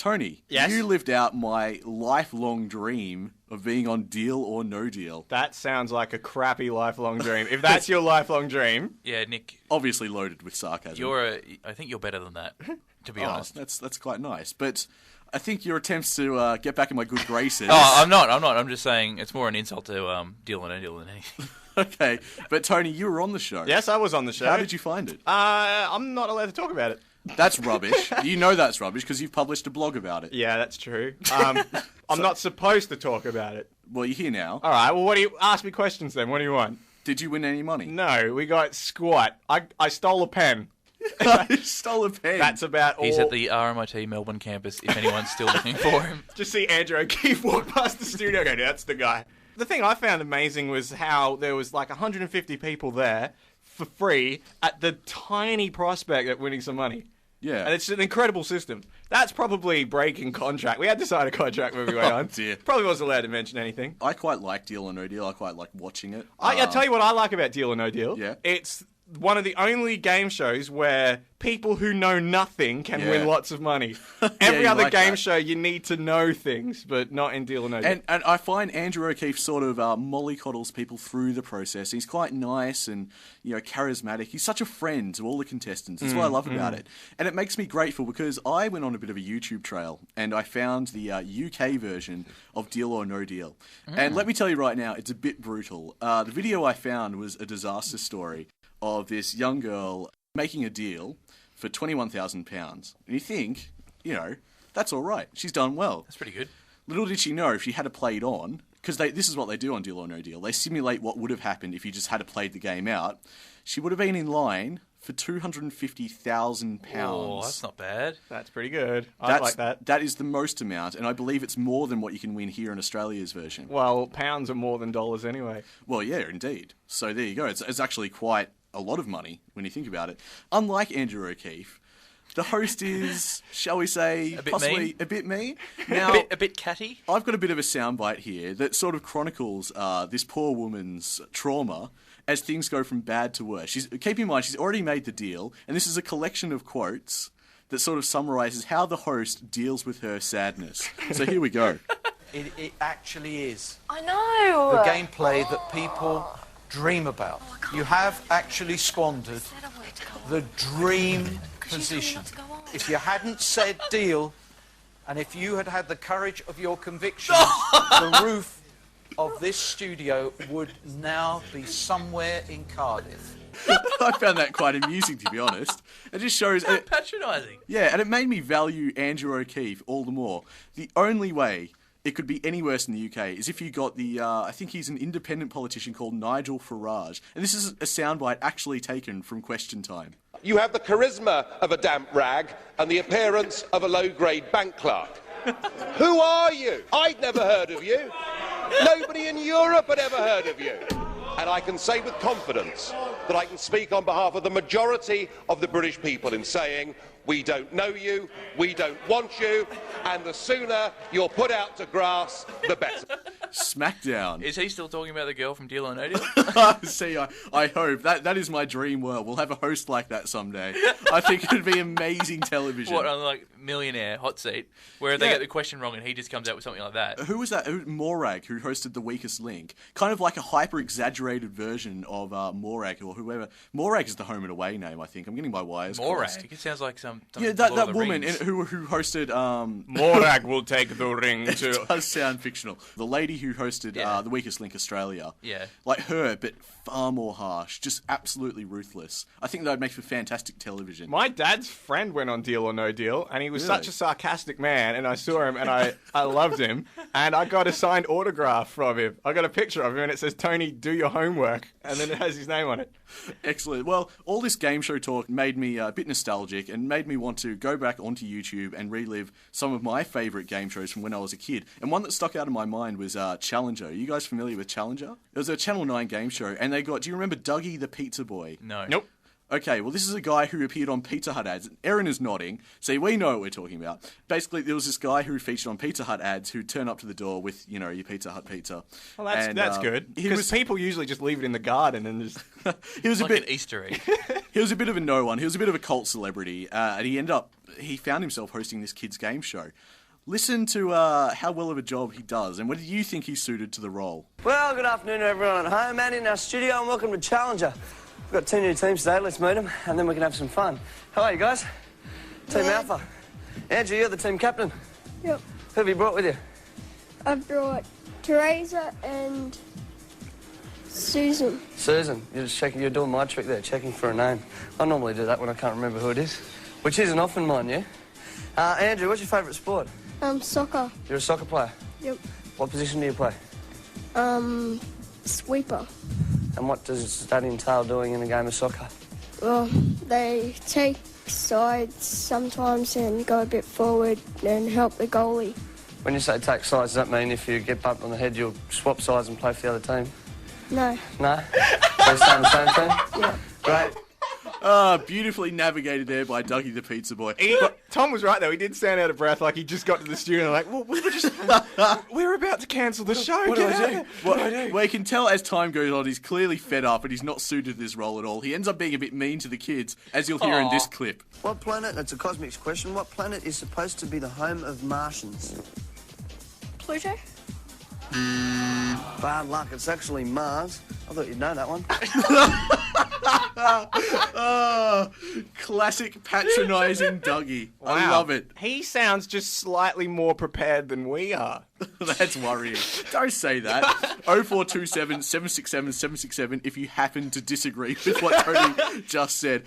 Tony, Yes? you lived out my lifelong dream of being on Deal or No Deal. That sounds like a crappy lifelong dream. If that's your lifelong dream... Yeah, Nick, Obviously loaded with sarcasm. I think you're better than that, to be honest. That's quite nice. But I think your attempts to get back in my good graces... Oh, I'm not. I'm just saying it's more an insult to Deal or No Deal than anything. Okay, but Tony, you were on the show. Yes, I was on the show. How did you find it? I'm not allowed to talk about it. That's rubbish. You know that's rubbish because you've published a blog about it. Yeah, that's true. I'm not supposed to talk about it. Well, you're here now. All right, well, what do you... Ask me questions then. What do you want? Did you win any money? No, we got squat. I stole a pen. You stole a pen. That's about all. He's at the RMIT Melbourne campus, if anyone's still looking for him. Just see Andrew O'Keefe walk past the studio and go, that's the guy. The thing I found amazing was how there was like 150 people there for free at the tiny prospect of winning some money. Yeah. And it's an incredible system. That's probably breaking contract. We had to sign a contract when we went on. Dear. Probably wasn't allowed to mention anything. I quite like Deal or No Deal. I quite like watching it. I'll tell you what I like about Deal or No Deal. Yeah. It's one of the only game shows where people who know nothing can win lots of money. Every other like game that. show, you need to know things, but not in Deal or No Deal. And I find Andrew O'Keefe sort of mollycoddles people through the process. He's quite nice and, charismatic. He's such a friend to all the contestants. That's what I love about it. And it makes me grateful because I went on a bit of a YouTube trail and I found the UK version of Deal or No Deal. And let me tell you right now, it's a bit brutal. The video I found was a disaster story of this young girl making a deal for £21,000. And you think, that's all right. She's done well. That's pretty good. Little did she know if she had played on, because this is what they do on Deal or No Deal. They simulate what would have happened if you just had played the game out. She would have been in line for £250,000. Oh, that's not bad. That's pretty good. I like that. That is the most amount, and I believe it's more than what you can win here in Australia's version. Well, pounds are more than dollars anyway. Well, yeah, indeed. So there you go. It's actually quite a lot of money when you think about it. Unlike Andrew O'Keefe, the host is, shall we say, possibly a bit mean. Now, a bit catty. I've got a bit of a soundbite here that sort of chronicles this poor woman's trauma as things go from bad to worse. Keep in mind, she's already made the deal, and this is a collection of quotes that sort of summarises how the host deals with her sadness. So here we go. It actually is. I know. The gameplay that people dream about. You have actually squandered the dream position. If you hadn't said deal, and if you had had the courage of your convictions, the roof of this studio would now be somewhere in Cardiff. I found that quite amusing, to be honest. It just shows... Patronising. Yeah, and it made me value Andrew O'Keefe all the more. The only way it could be any worse in the UK is if you got I think he's an independent politician called Nigel Farage. And this is a soundbite actually taken from Question Time. You have the charisma of a damp rag and the appearance of a low-grade bank clerk. Who are you? I'd never heard of you. Nobody in Europe had ever heard of you. And I can say with confidence that I can speak on behalf of the majority of the British people in saying, we don't know you, we don't want you, and the sooner you're put out to grass, the better. Smackdown. Is he still talking about the girl from Deal or No Deal? See, I hope. That is my dream world. We'll have a host like that someday. I think it would be amazing television. What, on like Millionaire Hot Seat, where they get the question wrong and he just comes out with something like that? Who was that? Morag, who hosted The Weakest Link. Kind of like a hyper-exaggerated version of Morag or whoever. Morag is the home and away name, I think. I'm getting my wires crossed. Morag? It sounds like some yeah, that woman who hosted... Morag will take the ring to... It does sound fictional. The lady who hosted The Weakest Link Australia. Yeah. Like her, but far more harsh. Just absolutely ruthless. I think that would make for fantastic television. My dad's friend went on Deal or No Deal, and he was such a sarcastic man, and I saw him, and I loved him, and I got a signed autograph from him. I got a picture of him, and it says, Tony, do your homework, and then it has his name on it. Excellent. Well, all this game show talk made me a bit nostalgic and made me want to go back onto YouTube and relive some of my favourite game shows from when I was a kid. And one that stuck out in my mind was Challenger. Are you guys familiar with Challenger? It was a Channel 9 game show, and they got... Do you remember Dougie the Pizza Boy? No. Nope. Okay, well, this is a guy who appeared on Pizza Hut ads. Erin is nodding. See, we know what we're talking about. Basically, there was this guy who featured on Pizza Hut ads who turned up to the door with, you know, your Pizza Hut pizza. Well, that's good. Because people usually just leave it in the garden and just... he was like a bit an Easter egg. He was a bit of a no one. He was a bit of a cult celebrity. And he found himself hosting this kids' game show. Listen to how well of a job he does, and whether you think he's suited to the role. Well, good afternoon, everyone at home and in our studio, and welcome to Challenger. We've got 2 new teams today. Let's meet them, and then we can have some fun. How are you guys? Team Alpha. Andrew, you're the team captain. Yep. Who have you brought with you? I've brought Teresa and Susan. Susan. You're just checking. You're doing my trick there, checking for a name. I normally do that when I can't remember who it is, which isn't often mine, yeah? Andrew, what's your favourite sport? Soccer. You're a soccer player? Yep. What position do you play? Sweeper. And what does that entail doing in a game of soccer? Well, they take sides sometimes and go a bit forward and help the goalie. When you say take sides, does that mean if you get bumped on the head, you'll swap sides and play for the other team? No. No? So you stay on the same team? Yeah. Great. Beautifully navigated there by Dougie the Pizza Boy. Tom was right, though. He did stand out of breath like he just got to the studio and like, well, we're about to cancel the show. What do I do? Well, you can tell as time goes on, he's clearly fed up and he's not suited to this role at all. He ends up being a bit mean to the kids, as you'll hear in this clip. What planet, it's a cosmics question, what planet is supposed to be the home of Martians? Pluto? Bad luck, it's actually Mars. I thought you'd know that one. Classic patronising Dougie. Wow. I love it. He sounds just slightly more prepared than we are. That's worrying. Don't say that. 0427 767 767 if you happen to disagree with what Tony just said.